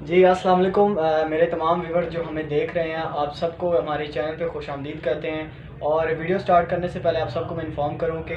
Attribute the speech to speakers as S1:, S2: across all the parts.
S1: जी, अस्सलाम वालेकुम। मेरे तमाम व्यूअर जो हमें देख रहे हैं, आप सबको हमारे चैनल पे खुशामदीद कहते हैं। और वीडियो स्टार्ट करने से पहले आप सबको मैं इन्फॉर्म करूं कि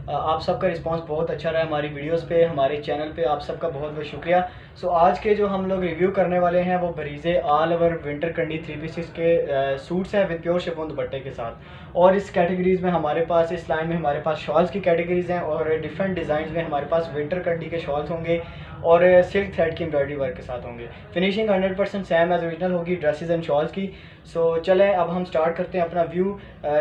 S1: आप सबका रिस्पांस बहुत अच्छा रहा है हमारी वीडियोस पे, हमारे चैनल पे। आप सबका बहुत बहुत शुक्रिया। सो आज के जो हम लोग रिव्यू करने वाले हैं वो बरीज़े ऑल ओवर विंटर कंडी 3 पीसेस के सूट्स हैं विद प्योर शिफॉन दुपट्टे के साथ। और इस कैटेगरीज़ में हमारे पास, इस लाइन में हमारे पास शॉल्स की कैटेगरीज़ हैं और डिफरेंट डिज़ाइन में हमारे पास विंटर कंडी के शॉल्स होंगे और सिल्क थ्रेड की एम्ब्रॉयडरी वर्क के साथ होंगे। फिनिशिंग 100% सेम एज ओरिजिनल होगी ड्रेसेस एंड शॉल्स की। सो चलें अब हम स्टार्ट करते हैं अपना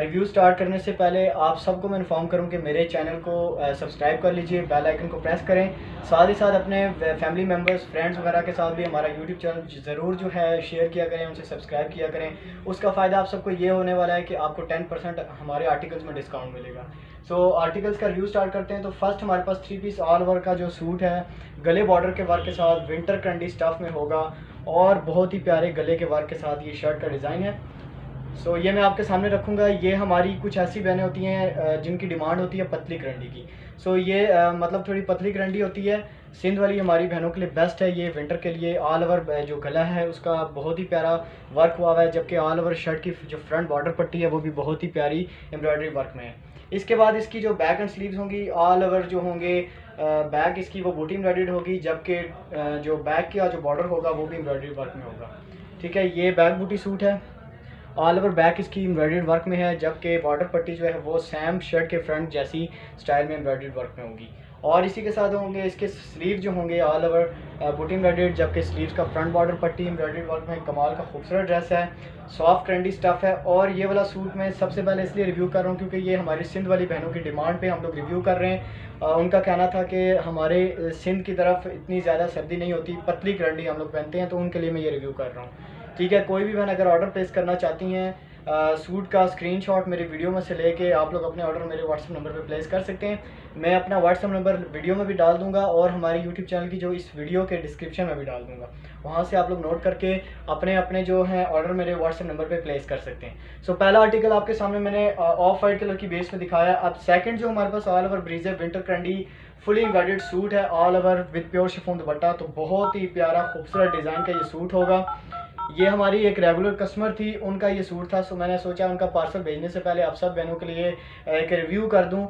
S1: रिव्यू स्टार्ट करने से पहले आप सबको मैं इन्फॉर्म करूं कि मेरे चैनल को सब्सक्राइब कर लीजिए, बेल आइकन को प्रेस करें। साथ ही साथ अपने फैमिली मेम्बर्स, फ्रेंड्स वगैरह के साथ भी हमारा यूट्यूब चैनल ज़रूर जो है शेयर किया करें, उनसे सब्सक्राइब किया करें। उसका फ़ायदा आप सबको ये होने वाला है कि आपको 10% हमारे आर्टिकल्स में डिस्काउंट मिलेगा। सो आर्टिकल्स का रिव्यू स्टार्ट करते हैं। तो फर्स्ट हमारे पास 3 पीस ऑल ओवर का जो सूट है, गले बॉर्डर के वर्क के साथ विंटर कंडी स्टफ में होगा और बहुत ही प्यारे गले के वर्क के साथ ये शर्ट का डिज़ाइन है। सो ये मैं आपके सामने रखूँगा। ये हमारी कुछ ऐसी बहनें होती हैं जिनकी डिमांड होती है पतली करंडी की। सो ये मतलब थोड़ी पतली करंडी होती है। सिंध वाली हमारी बहनों के लिए बेस्ट है ये विंटर के लिए। ऑल ओवर जो गला है उसका बहुत ही प्यारा वर्क हुआ हुआ है, जबकि ऑल ओवर शर्ट की जो फ्रंट बॉर्डर पट्टी है वो भी बहुत ही प्यारी एम्ब्रॉयडरी वर्क में है। इसके बाद इसकी जो बैक एंड स्लीव्स होंगी, ऑल ओवर जो होंगे बैक इसकी वो बूटी एम्ब्रॉयडर्ड होगी, जबकि जो बैक का जो बॉर्डर होगा वो भी एम्ब्रॉयडरी वर्क में होगा। ठीक है, ये बैक बूटी सूट है। ऑल ओवर बैक इसकी एम्ब्रॉयडर्ड वर्क में है, जबकि बॉर्डर पट्टी जो है वो सेम शर्ट के फ्रंट जैसी स्टाइल में एम्ब्रॉयडर्ड वर्क में होगी। और इसी के साथ होंगे इसके स्लीव जो होंगे ऑल ओवर बूटी एम्ब्रॉयडर्ड, जबकि स्लीव्स का फ्रंट बॉर्डर पट्टी एम्ब्रॉयडर्ड वर्क में। कमाल का खूबसूरत ड्रेस है, सॉफ्ट ट्रेंडी स्टफ है। और ये वाला सूट मैं सबसे पहले इसलिए रिव्यू कर रहा हूँ क्योंकि ये हमारी सिंध वाली बहनों की डिमांड पे हम लोग रिव्यू कर रहे हैं। उनका कहना था कि हमारे सिंध की तरफ इतनी ज़्यादा सर्दी नहीं होती, पतली करंडी हम लोग पहनते हैं, तो उनके लिए मैं ये रिव्यू कर रहा हूँ। ठीक है, कोई भी बहन अगर ऑर्डर प्लेस करना चाहती हैं सूट का स्क्रीनशॉट मेरे वीडियो में से लेके आप लोग अपने ऑर्डर मेरे व्हाट्सएप नंबर पे प्लेस कर सकते हैं। मैं अपना व्हाट्सएप नंबर वीडियो में भी डाल दूंगा और हमारे यूट्यूब चैनल की जो इस वीडियो के डिस्क्रिप्शन में भी डाल दूंगा। वहाँ से आप लोग नोट करके अपने अपने जो हैं ऑर्डर मेरे व्हाट्सएप नंबर पे प्लेस कर सकते हैं। सो पहला आर्टिकल आपके सामने मैंने ऑफ वाइट कलर की बेस पे दिखाया। अब सेकंड जो हमारे पास all over breeze winter trendy fully embroidered suit है all over with pure chiffon dupatta. तो बहुत ही प्यारा खूबसूरत डिज़ाइन का ये सूट होगा। ये हमारी एक रेगुलर कस्टमर थी, उनका ये सूट था। सो मैंने सोचा उनका पार्सल भेजने से पहले आप सब बहनों के लिए एक रिव्यू कर दूं,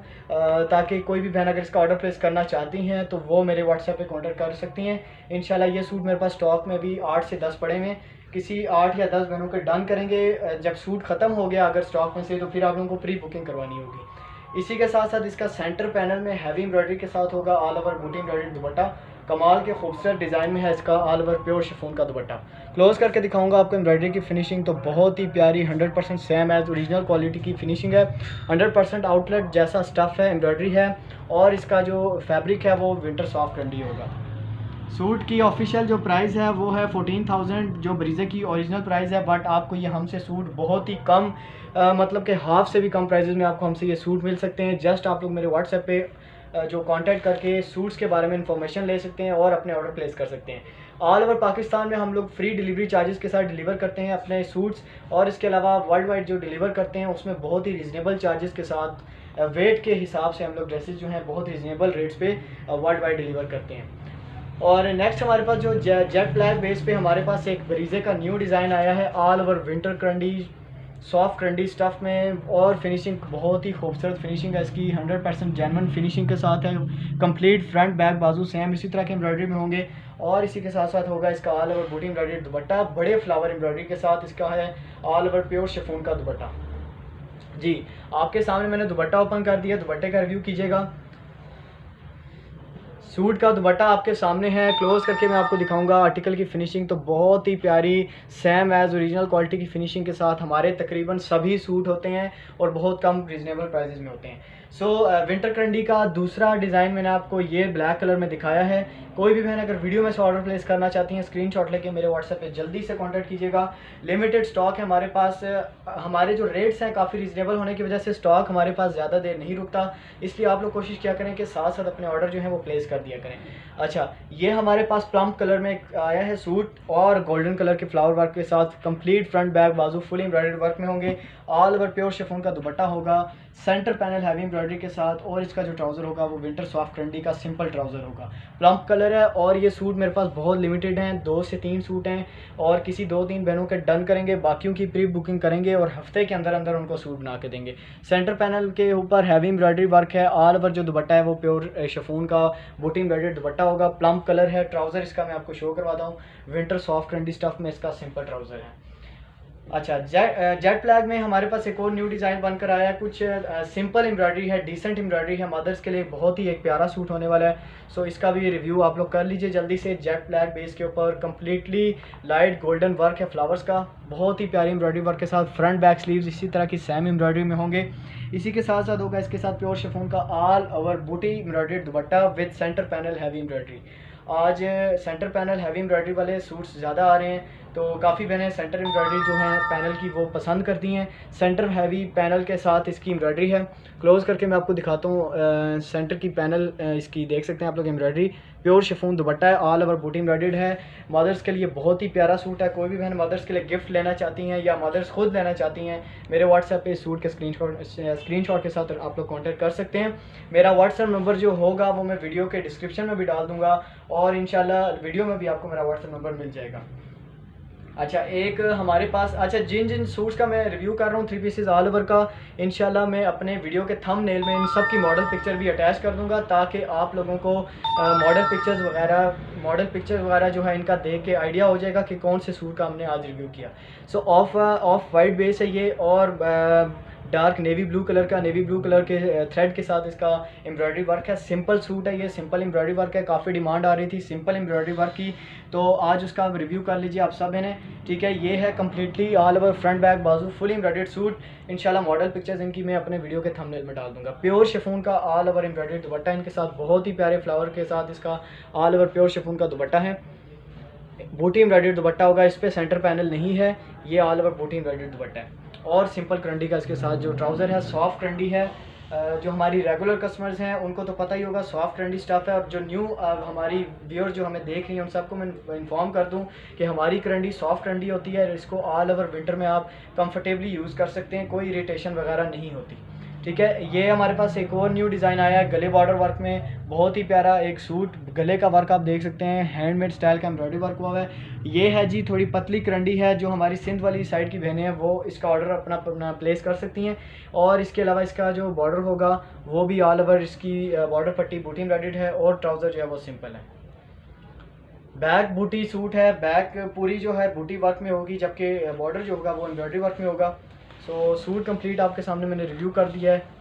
S1: ताकि कोई भी बहन अगर इसका ऑर्डर प्लेस करना चाहती हैं तो वो मेरे व्हाट्सएप पे कांटेक्ट कर सकती हैं। इंशाल्लाह ये सूट मेरे पास स्टॉक में भी 8 से 10 पड़े हुए हैं। किसी 8 या 10 बहनों के डन करेंगे। जब सूट ख़त्म हो गया अगर स्टॉक में से, तो फिर आप लोगों को प्री बुकिंग करवानी होगी। इसी के साथ साथ इसका सेंटर पैनल में हैवी एम्ब्रॉयडरी के साथ होगा ऑल ओवर बूटी एम्ब्रॉयडरी दुपट्टा। कमाल के खूबसूरत डिज़ाइन में है इसका ऑल ओवर प्योर शिफॉन का दुपट्टा। क्लोज करके दिखाऊंगा आपको एम्ब्रॉयडरी की फिनिशिंग, तो बहुत ही प्यारी 100% सेम एज ओरिजिनल क्वालिटी की फिनिशिंग है। 100% आउटलेट जैसा स्टफ़ है, एम्ब्रॉयडरी है। और इसका जो फैब्रिक है वो विंटर सॉफ्ट ट्रेंडी होगा। सूट की ऑफिशियल जो प्राइस है वो है 14,000 जो ब्रीजे की ओरिजिनल प्राइस है। बट आपको ये हमसे सूट बहुत ही कम मतलब कि हाफ से भी कम प्राइजेज़ में आपको हमसे ये सूट मिल सकते हैं। जस्ट आप लोग मेरे व्हाट्सएप पे जो कांटेक्ट करके सूट्स के बारे में इंफॉर्मेशन ले सकते हैं और अपने ऑर्डर प्लेस कर सकते हैं। ऑल ओवर पाकिस्तान में हम लोग फ्री डिलीवरी चार्जेस के साथ डिलीवर करते हैं अपने सूट्स। और इसके अलावा वर्ल्ड वाइड जो डिलीवर करते हैं उसमें बहुत ही रिजनेबल चार्जेस के साथ वेट के हिसाब से हम लोग ड्रेसेस जो हैं बहुत रिजनेबल रेट्स पे वर्ल्ड वाइड डिलीवर करते हैं। और नेक्स्ट हमारे पास जो जेट ब्लैक बेस पे हमारे पास एक ब्रीजे का न्यू डिज़ाइन आया है all over winter karandi soft karandi stuff में। और फिनिशिंग बहुत ही खूबसूरत फिनिशिंग है इसकी, 100% जेन्युइन फिनिशिंग के साथ है। कंप्लीट फ्रंट बैक बाजू सेम इसी तरह के एम्ब्रॉयडरी में होंगे। और इसी के साथ साथ होगा इसका ऑल ओवर बूटी एम्ब्रॉयडरी दुपट्टा, बड़े फ्लावर एम्ब्रॉयडरी के साथ इसका है ऑल ओवर प्योर शिफॉन का दुपट्टा। जी, आपके सामने मैंने दुपट्टा ओपन कर दिया, दुपट्टे का रिव्यू कीजिएगा। सूट का दुपट्टा आपके सामने है, क्लोज करके मैं आपको दिखाऊंगा। आर्टिकल की फिनिशिंग तो बहुत ही प्यारी सेम एज ओरिजिनल क्वालिटी की फिनिशिंग के साथ हमारे तकरीबन सभी सूट होते हैं और बहुत कम रिजनेबल प्राइसेस में होते हैं। सो विंटर कंडी का दूसरा डिज़ाइन मैंने आपको ये ब्लैक कलर में दिखाया है। कोई भी बहन अगर वीडियो में से ऑर्डर प्लेस करना चाहती हैं स्क्रीनशॉट लेके मेरे व्हाट्सएप पे जल्दी से कांटेक्ट कीजिएगा। लिमिटेड स्टॉक है हमारे पास। हमारे जो रेट्स हैं काफ़ी रिजनेबल होने की वजह से स्टॉक हमारे पास ज़्यादा देर नहीं रुकता, इसलिए आप लोग कोशिश किया करें कि साथ साथ अपने ऑर्डर जो है वो प्लेस कर दिया करें। अच्छा, ये हमारे पास प्लम कलर में आया है सूट और गोल्डन कलर के फ्लावर वर्क के साथ। कंप्लीट फ्रंट बैक बाजू फुल एम्ब्रॉयडर्ड वर्क में होंगे। ऑल ओवर प्योर शिफॉन का दुपट्टा होगा। सेंटर पैनल हैवी एम्ब्रॉयडरी के साथ, और इसका जो ट्राउज़र होगा वो विंटर सॉफ्ट क्रंडी का सिंपल ट्राउज़र होगा। प्लम कलर है और ये सूट मेरे पास बहुत लिमिटेड हैं, 2 से 3 सूट हैं और किसी 2-3 बहनों के डन करेंगे, बाकियों की प्री बुकिंग करेंगे और हफ्ते के अंदर अंदर उनको सूट बना के देंगे। सेंटर पैनल के ऊपर हैवी एम्ब्रॉयडरी वर्क है। ऑल ओवर जो दुपट्टा है वो प्योर शिफॉन का बूटी एम्ब्रॉयडर्ड दुपट्टा होगा। प्लम कलर है। ट्राउज़र इसका मैं आपको शो करवाता हूँ, विंटर सॉफ्ट क्रंडी स्टफ में इसका सिंपल ट्राउज़र है। अच्छा, जेट ब्लैक में हमारे पास एक और न्यू डिज़ाइन बनकर आया है। कुछ सिंपल एम्ब्रॉयडरी है, डिसेंट एम्ब्रॉयडरी है, मदर्स के लिए बहुत ही एक प्यारा सूट होने वाला है। सो इसका भी रिव्यू आप लोग कर लीजिए जल्दी से। जेट ब्लैक बेस के ऊपर कम्प्लीटली लाइट गोल्डन वर्क है फ्लावर्स का, बहुत ही प्यारी एम्ब्रॉयडरी वर्क के साथ। फ्रंट बैक स्लीव्स इसी तरह की सेम एम्ब्रॉयडरी में होंगे। इसी के साथ साथ होगा इसके साथ प्योर शिफॉन का ऑल ओवर बूटी embroidered dupatta with centre panel heavy embroidery. आज सेंटर पैनल हैवी एम्ब्रॉयडरी वाले सूट्स ज़्यादा आ रहे हैं, तो काफ़ी बहनें सेंटर एम्ब्रॉयडरी जो है पैनल की वो पसंद करती हैं। सेंटर हैवी पैनल के साथ इसकी एम्ब्रॉयडरी है। क्लोज़ करके मैं आपको दिखाता हूँ। सेंटर की पैनल इसकी देख सकते हैं आप लोग एम्ब्रॉयडरी। प्योर शिफॉन दुपट्टा है, ऑल ओवर बूटी एम्ब्रॉयडर्ड है। मदर्स के लिए बहुत ही प्यारा सूट है। कोई भी बहन मदर्स के लिए गिफ्ट लेना चाहती हैं या मदर्स खुद लेना चाहती हैं, मेरे व्हाट्सएप पे सूट के स्क्रीनशॉट के साथ आप लोग कांटेक्ट कर सकते हैं। मेरा व्हाट्सएप नंबर जो होगा वो मैं वीडियो के डिस्क्रिप्शन में भी डाल दूँगा और इंशाल्लाह वीडियो में भी आपको मेरा व्हाट्सएप नंबर मिल जाएगा। अच्छा, एक हमारे पास, अच्छा जिन सूट्स का मैं रिव्यू कर रहा हूँ 3 पीसेस ऑल ओवर का, इंशाल्लाह मैं अपने वीडियो के थंबनेल में इन सब की मॉडल पिक्चर भी अटैच कर दूंगा ताकि आप लोगों को मॉडल पिक्चर्स वगैरह जो है इनका देख के आइडिया हो जाएगा कि कौन से सूट का हमने आज रिव्यू किया। सो ऑफ वाइट बेस है ये और डार्क नेवी ब्लू कलर के थ्रेड के साथ इसका एम्ब्रॉयडरी वर्क है। सिंपल सूट है ये, सिंपल एम्ब्रॉयडरी वर्क है। काफ़ी डिमांड आ रही थी सिंपल एम्ब्रॉयडरी वर्क की, तो आज उसका रिव्यू कर लीजिए आप सब ने, ठीक है। ये है completely all over front back बाजू फुल एम्ब्रॉयडर्ड सूट। इंशाल्लाह मॉडल पिक्चर्स इनकी मैं अपने वीडियो के थंबनेल में डाल दूंगा। प्योर शिफॉन का ऑल ओवर एम्ब्रॉयडर्ड दुपट्टा इनके साथ, बहुत ही प्यारे फ्लावर के साथ इसका ऑल ओवर प्योर शिफॉन का दुपट्टा है। बूटी एम्ब्रॉयडर्ड दुपट्टा होगा, इस पर सेंटर पैनल नहीं है, ये ऑल ओवर बूटी एम्ब्रॉयडर्ड दुपट्टा है। और सिंपल क्रंडी का इसके साथ जो ट्राउज़र है सॉफ्ट क्रंडी है। जो हमारी रेगुलर कस्टमर्स हैं उनको तो पता ही होगा सॉफ्ट क्रंडी स्टफ़ है। और जो न्यू हमारी व्यूअर जो हमें देख रही हैं उन सबको मैं इन्फॉर्म कर दूं कि हमारी क्रंडी सॉफ्ट क्रंडी होती है। इसको ऑल ओवर विंटर में आप कंफर्टेबली यूज़ कर सकते हैं, कोई इरिटेशन वगैरह नहीं होती, ठीक है। ये हमारे पास एक और न्यू डिज़ाइन आया है गले बॉर्डर वर्क में, बहुत ही प्यारा एक सूट। गले का वर्क आप देख सकते हैं, हैंडमेड स्टाइल का एम्ब्रॉयडरी वर्क हुआ है। ये है जी थोड़ी पतली क्रंडी है, जो हमारी सिंध वाली साइड की बहनें हैं वो इसका ऑर्डर अपना प्लेस कर सकती हैं। और इसके अलावा इसका जो बॉर्डर होगा वो भी ऑल ओवर इसकी बॉर्डर पट्टी बूटी एम्ब्रॉयडर्ड है और ट्राउज़र जो है वो सिंपल है। बैक बूटी सूट है, बैक पूरी जो है बूटी वर्क में होगी, जबकि बॉर्डर जो होगा वो एम्ब्रॉयडरी वर्क में होगा। सो सूट कंप्लीट आपके सामने मैंने रिव्यू कर दिया है।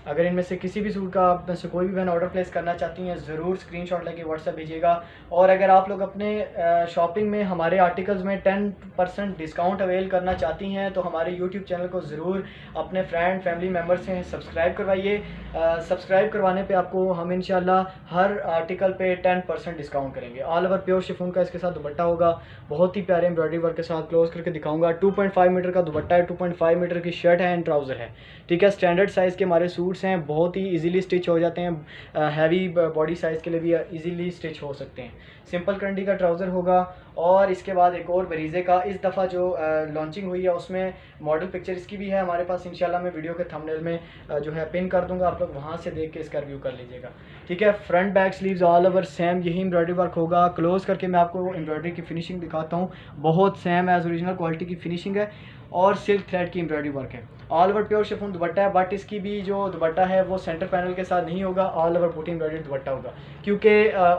S1: अगर इनमें से किसी भी सूट का आप में से कोई भी बहन ऑर्डर प्लेस करना चाहती हैं ज़रूर स्क्रीनशॉट लेके व्हाट्सएप भेजिएगा। और अगर आप लोग अपने शॉपिंग में हमारे आर्टिकल्स में 10% डिस्काउंट अवेल करना चाहती हैं तो हमारे यूट्यूब चैनल को ज़रूर अपने फ्रेंड फैमिली मेम्बर से सब्सक्राइब करवाइए। सब्सक्राइब करवाने पे आपको हम इंशाल्लाह हर आर्टिकल पे 10% डिस्काउंट करेंगे। ऑल ओवर प्योर शिफॉन का इसके साथ दुपट्टा होगा, बहुत ही प्यारे एम्ब्रॉयडरी वर्क के साथ। क्लोज करके दिखाऊंगा। 2.5 मीटर का दुपट्टा है, 2.5 मीटर की शर्ट है एंड ट्राउज़र है, ठीक है। स्टैंडर्ड साइज़ के हमारे सूट्स हैं, बहुत ही इजीली स्टिच हो जाते हैं। हैवी बॉडी साइज़ के लिए भी इजीली स्टिच हो सकते हैं। सिंपल क्रंडी का ट्राउज़र होगा और इसके बाद एक और बरीज़े का इस दफ़ा जो लॉन्चिंग हुई है उसमें मॉडल पिक्चर इसकी भी है हमारे पास। इंशाल्लाह मैं वीडियो के थंबनेल में जो है पिन कर दूंगा, आप लोग वहाँ से देख के इसका रिव्यू कर लीजिएगा, ठीक है। Front back sleeves all over same यही एम्ब्रॉयडरी वर्क होगा। क्लोज करके मैं आपको एम्ब्रॉयडरी की फिनिशिंग दिखाता हूँ, बहुत सेम एज ओरिजिनल क्वालिटी की फिनिशिंग है और सिल्क थ्रेड की एम्ब्रॉयडरी वर्क है। ऑल ओवर प्योर शिफॉन दुपट्टा है, बट इसकी भी जो दुपट्टा है वो सेंटर पैनल के साथ नहीं होगा, ऑल ओवर बूटी एम्ब्रॉयडरी दुपट्टा होगा, क्योंकि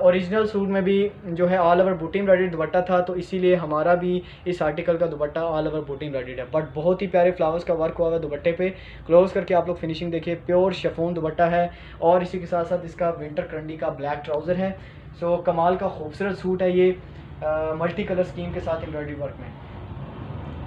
S1: ओरिजिनल सूट में भी जो है ऑल ओवर बूटी एम्ब्रॉयडरी दुपट्टा था, तो इसीलिए हमारा भी इस आर्टिकल का दुपट्टा ऑल ओवर बूटी एम्ब्रॉयडरी है। बट बहुत ही प्यारे फ्लावर्स का वर्क हुआ है दुपट्टे पे। क्लोज करके आप लोग फिनिशिंग देखिए, प्योर शिफॉन दुपट्टा है और इसी के साथ साथ इसका विंटर क्रंडी का ब्लैक ट्राउज़र है। सो कमाल का खूबसूरत सूट है ये, मल्टी कलर स्कीम के साथ एम्ब्रॉयडरी वर्क में।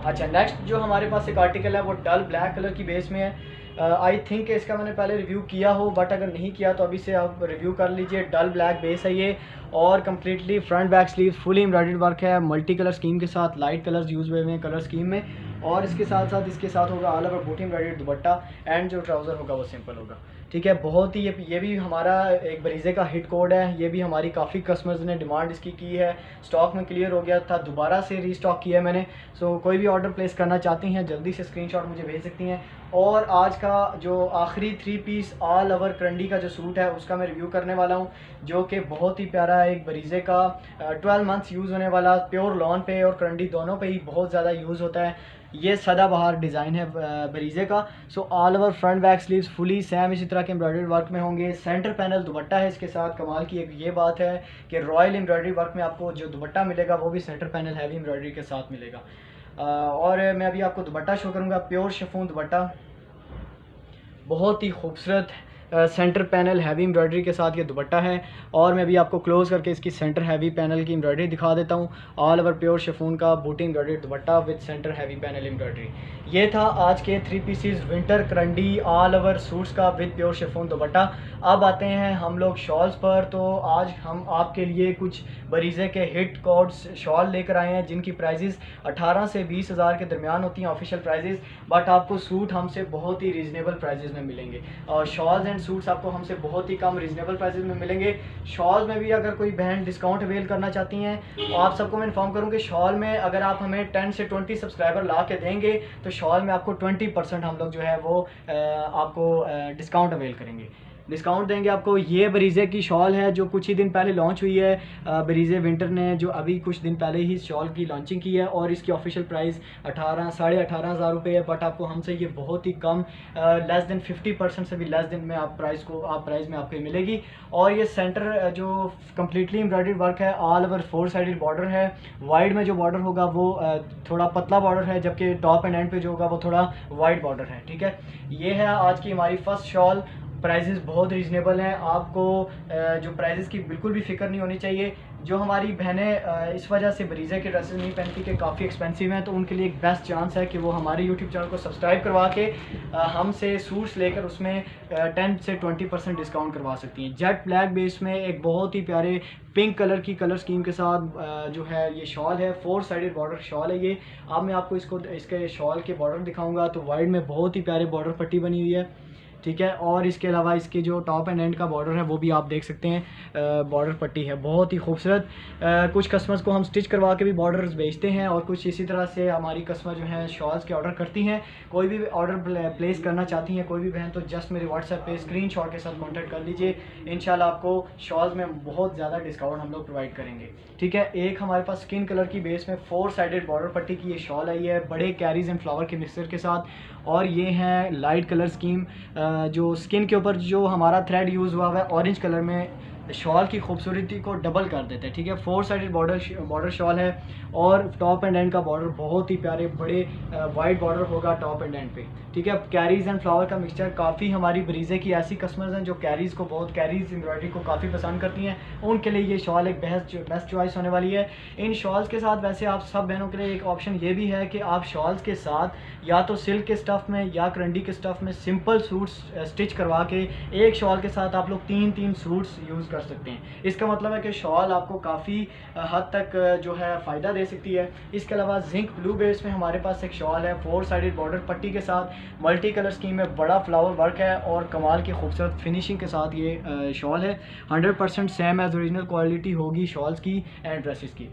S1: अच्छा, नेक्स्ट जो हमारे पास एक आर्टिकल है वो डल ब्लैक कलर की बेस में है। आई थिंक इसका मैंने पहले रिव्यू किया हो, बट अगर नहीं किया तो अभी से आप रिव्यू कर लीजिए। डल ब्लैक बेस है ये और completely front back sleeve fully embroidered work है, मल्टी कलर स्कीम के साथ। लाइट कलर्स यूज़ हुए हैं कलर स्कीम में और इसके साथ होगा ऑल ओवर बूटी एम्ब्रॉयडर्ड दुपट्टा एंड जो ट्राउज़र होगा वो सिंपल होगा, ठीक है। बहुत ही ये भी हमारा एक बरीज़े का हिट कोड है। ये भी हमारी काफ़ी कस्टमर्स ने डिमांड इसकी की है। स्टॉक में क्लियर हो गया था, दोबारा से रीस्टॉक किया है मैंने। सो कोई भी ऑर्डर प्लेस करना चाहती हैं जल्दी से स्क्रीनशॉट मुझे भेज सकती हैं। और आज का जो आखिरी 3 पीस ऑल ओवर करंडी का जो सूट है उसका मैं रिव्यू करने वाला हूँ, जो कि बहुत ही प्यारा एक बरीज़े का 12 मंथ्स यूज़ होने वाला, प्योर लॉन पे और करंडी दोनों पे ही बहुत ज़्यादा यूज़ होता है। ये सदाबहार डिज़ाइन है बरीज़े का। So all over front back sleeves fully same इसी तरह के एम्ब्रॉयडरी वर्क में होंगे। सेंटर पैनल दुपट्टा है इसके साथ। कमाल की एक ये बात है कि रॉयल एम्ब्रॉयडरी वर्क में आपको जो दुपट्टा मिलेगा वो भी सेंटर पैनल हैवी एम्ब्रॉयडरी के साथ मिलेगा। और मैं अभी आपको दुपट्टा शो करूँगा। प्योर शिफॉन दुपट्टा, बहुत ही खूबसूरत सेंटर पैनल हैवी एम्ब्रॉयडरी के साथ ये दुपट्टा है। और मैं भी आपको क्लोज करके इसकी सेंटर हैवी पैनल की एम्ब्रॉयडरी दिखा देता हूँ। ऑल ओवर प्योर शिफॉन का बूटी embroidery dupatta with centre heavy panel embroidery. ये था आज के 3 pieces winter karandi all over suits का विद प्योर शिफॉन दुपट्टा। अब आते हैं हम लोग शॉल्स पर। तो आज हम आपके लिए कुछ बरीज़े के हिट कोड्स शॉल लेकर आए हैं जिनकी प्राइजेस 18 से 20 हज़ार के दरमियान होती हैं ऑफिशियल प्राइजेस, बट आपको सूट हमसे बहुत ही रीज़नेबल प्राइजेस में मिलेंगे। और शॉल्स एंड सूट्स आपको हमसे बहुत ही कम रीज़नेबल प्राइसेस में मिलेंगे। शॉल में भी अगर कोई बहन डिस्काउंट अवेल करना चाहती हैं तो आप सबको मैं इन्फॉर्म करूँ कि शॉल में अगर आप हमें 10 से 20 सब्सक्राइबर ला के देंगे तो शॉल में आपको 20% हम लोग जो है वो आपको डिस्काउंट अवेल करेंगे, डिस्काउंट देंगे आपको। ये बरीज़े की शॉल है जो कुछ ही दिन पहले लॉन्च हुई है। बरीज़े विंटर ने जो अभी कुछ दिन पहले ही शॉल की लॉन्चिंग की है और इसकी ऑफिशियल प्राइस 18,500 हज़ार रुपये है, बट आपको हमसे ये बहुत ही कम लेस देन 50% से भी लेस दिन में आप प्राइस में आपको मिलेगी। और ये सेंटर जो कम्प्लीटली एम्ब्रॉयडरी वर्क है, ऑल ओवर 4 साइडेड बॉर्डर है। वाइड में जो बॉर्डर होगा वो थोड़ा पतला बॉर्डर है, जबकि टॉप एंड एंड पे जो होगा वो थोड़ा वाइड बॉर्डर है। ठीक है, ये है आज की हमारी फर्स्ट शॉल। प्राइजेस बहुत रीज़नेबल हैं। आपको जो प्राइजेस की बिल्कुल भी फ़िक्र नहीं होनी चाहिए। जो हमारी बहनें इस वजह से बरीज़े के ड्रेसेस नहीं पहनती कि काफ़ी एक्सपेंसिव हैं, तो उनके लिए एक बेस्ट चांस है कि वो हमारे यूट्यूब चैनल को सब्सक्राइब करवा के हमसे सूट्स लेकर उसमें 10 से 20% डिस्काउंट करवा सकती हैं। जेट ब्लैक बेस में एक बहुत ही प्यारे पिंक कलर की कलर स्कीम के साथ जो है ये शॉल है। 4 साइडेड बॉर्डर शॉल है ये। अब मैं आपको इसके शॉल के बॉर्डर दिखाऊँगा। तो वाइड में बहुत ही प्यारे बॉर्डर पट्टी बनी हुई है, ठीक है। और इसके अलावा इसके जो टॉप एंड एंड का बॉर्डर है वो भी आप देख सकते हैं, बॉर्डर पट्टी है बहुत ही खूबसूरत। कुछ कस्टमर्स को हम स्टिच करवा के भी बॉर्डर्स बेचते हैं और कुछ इसी तरह से हमारी कस्टमर जो है शॉल्स के ऑर्डर करती हैं। कोई भी ऑर्डर प्लेस करना चाहती हैं कोई भी बहन, तो जस्ट मेरे व्हाट्सएप पे स्क्रीनशॉट के साथ कॉन्टैक्ट कर लीजिए। इंशाल्लाह आपको शॉल्स में बहुत ज़्यादा डिस्काउंट हम लोग प्रोवाइड करेंगे, ठीक है। एक हमारे पास स्किन कलर की बेस में 4 साइडेड बॉर्डर पट्टी की ये शॉल आई है, बड़े कैरीज एंड फ्लावर के मिक्सचर के साथ। और ये है लाइट कलर स्कीम, जो स्किन के ऊपर जो हमारा थ्रेड यूज़ हुआ है ऑरेंज कलर में शॉल की खूबसूरती को डबल कर देते हैं, ठीक है। 4 साइडेड बॉर्डर शॉल है और टॉप एंड एंड का बॉर्डर बहुत ही प्यारे बड़े वाइड बॉर्डर होगा टॉप एंड एंड पे, ठीक है। कैरीज एंड फ्लावर का मिक्सचर, काफ़ी हमारी बरीज़े की ऐसी कस्टमर्स हैं जो कैरीज एम्ब्रॉयडरी को काफ़ी पसंद करती हैं, उनके लिए ये शॉल एक बेस्ट चॉइस होने वाली है। इन शॉल्स के साथ वैसे आप सब बहनों के लिए एक ऑप्शन ये भी है कि आप शॉल्स के साथ या तो सिल्क के स्टफ़ में या करंडी के स्टफ़ में सिंपल सूट्स स्टिच करवा के एक शॉल के साथ आप लोग 3 सूट्स यूज़ कर सकते हैं। इसका मतलब है कि शॉल आपको काफ़ी हद तक जो है फ़ायदा दे सकती है। इसके अलावा जिंक ब्लू बेस में हमारे पास एक शॉल है 4 साइडेड बॉर्डर पट्टी के साथ, मल्टी कलर स्कीम में बड़ा फ्लावर वर्क है और कमाल की खूबसूरत फिनिशिंग के साथ ये शॉल है। 100% सेम एज ओरिजिनल क्वालिटी होगी शॉल्स की एंड ड्रेसेस की।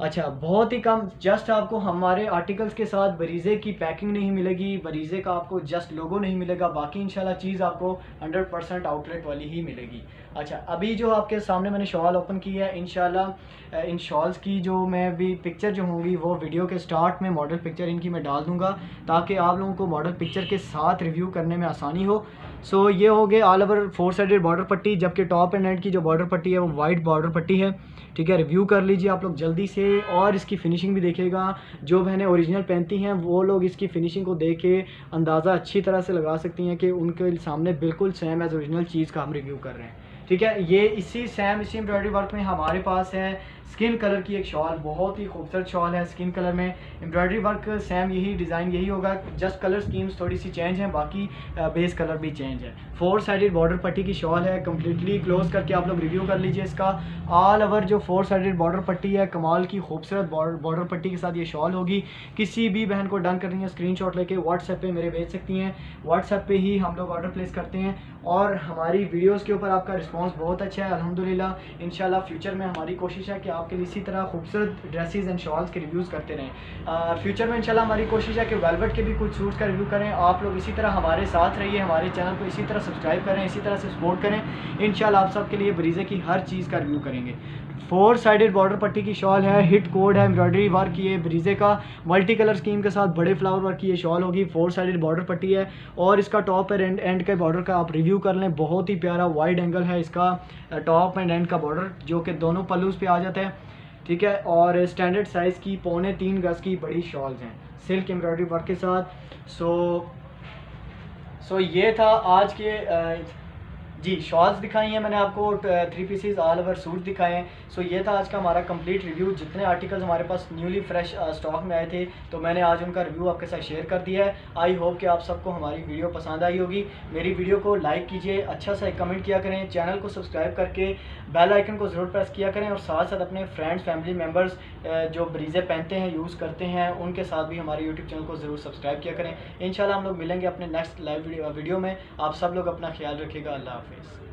S1: अच्छा, बहुत ही कम, जस्ट आपको हमारे आर्टिकल्स के साथ बरीज़े की पैकिंग नहीं मिलेगी, बरीज़े का आपको जस्ट लोगो नहीं मिलेगा, बाकी इंशाल्लाह चीज़ आपको 100% आउटलेट वाली ही मिलेगी। अच्छा, अभी जो आपके सामने मैंने शॉल ओपन की है, इंशाल्लाह इन शॉल्स की जो मैं भी पिक्चर जो होंगी वो वीडियो के स्टार्ट में मॉडल पिक्चर इनकी मैं डाल दूँगा ताकि आप लोगों को मॉडल पिक्चर के साथ रिव्यू करने में आसानी हो। सो ये हो गए ऑल ओवर 4 साइडेड बॉर्डर पट्टी, जबकि टॉप एंड एंड की जो बॉर्डर पट्टी है वो वाइट बॉर्डर पट्टी है, ठीक है। रिव्यू कर लीजिए आप लोग जल्दी से और इसकी फ़िनिशिंग भी देखिएगा। जो बहनें ओरिजिनल पहनती हैं वो लोग इसकी फ़िनिशिंग को देख के अंदाज़ा अच्छी तरह से लगा सकती हैं कि उनके सामने बिल्कुल सेम एज ओरिजिनल चीज़ का हम रिव्यू कर रहे हैं, ठीक है। ये इसी एम्ब्रॉयडरी वर्क में हमारे पास है स्किन कलर की एक शॉल, बहुत ही खूबसूरत शॉल है स्किन कलर में। एम्ब्रॉयडरी वर्क सेम यही डिज़ाइन यही होगा, जस्ट कलर स्कीम्स थोड़ी सी चेंज हैं, बाकी बेस कलर भी चेंज है। 4 साइडेड बॉर्डर पट्टी की शॉल है, कम्प्लीटली क्लोज करके आप लोग रिव्यू कर लीजिए इसका। ऑल ओवर जो 4 साइडेड बॉर्डर पट्टी है, कमाल की खूबसूरत बॉर्डर पट्टी के साथ ये शॉल होगी। किसी भी बहन को डन करनी है स्क्रीनशॉट लेके व्हाट्सएप पे मेरे भेज सकती हैं, व्हाट्सएप पे ही हम लोग ऑर्डर प्लेस करते हैं। और हमारी वीडियोस के ऊपर आपका रिस्पांस बहुत अच्छा है अल्हम्दुलिल्लाह। इंशाल्लाह फ्यूचर में हमारी कोशिश है कि आपके लिए इसी तरह खूबसूरत ड्रेसेस एंड शॉल्स के रिव्यूज़ करते रहें। फ्यूचर में इंशाल्लाह हमारी कोशिश है कि वेलवेट के भी कुछ सूट्स का रिव्यू करें। आप लोग इसी तरह हमारे साथ रहिए, हमारे चैनल को इसी तरह सब्सक्राइब करें, इसी तरह से सपोर्ट करें। इंशाल्लाह आप सबके लिए ब्रीजे की हर चीज़ का रिव्यू करेंगे। 4 साइडेड बॉर्डर पट्टी की शॉल है, हिट कोड है, एम्ब्रॉयडरी वर्क ये ब्रीजे का मल्टी कलर स्कीम के साथ बड़े फ्लावर वर्क की ये शॉल होगी। 4 साइडेड बॉर्डर पट्टी है और इसका टॉप एंड एंड के बॉर्डर का आप रिव्यू कर लें। बहुत ही प्यारा वाइड एंगल है इसका टॉप एंड एंड का बॉर्डर, जो कि दोनों पल्लूज पे आ जाता है, ठीक है। और स्टैंडर्ड साइज़ की 3.25 गज की बड़ी शॉल्स हैं सिल्क एम्ब्रॉयडरी वर्क के साथ। सो ये था आज के जी शॉल्स दिखाई हैं मैंने आपको, 3 पीसेस ऑल ओवर सूट दिखाए हैं। सो ये था आज का हमारा कंप्लीट रिव्यू। जितने आर्टिकल्स हमारे पास न्यूली फ्रेश स्टॉक में आए थे तो मैंने आज उनका रिव्यू आपके साथ शेयर कर दिया है। आई होप कि आप सबको हमारी वीडियो पसंद आई होगी। मेरी वीडियो को लाइक कीजिए, अच्छा सा एक कमेंट किया करें, चैनल को सब्सक्राइब करके बेल आइकन को ज़रूर प्रेस किया करें और साथ साथ अपने फ्रेंड्स फैमिली मेम्बर्स जो ब्रीजे पहनते हैं यूज़ करते हैं उनके साथ भी हमारे यूट्यूब चैनल को ज़रूर सब्सक्राइब किया करें। इंशाल्लाह हम लोग मिलेंगे अपने नेक्स्ट लाइव वीडियो में। आप सब लोग अपना ख्याल रखिएगा। अल्लाह हाफिज़।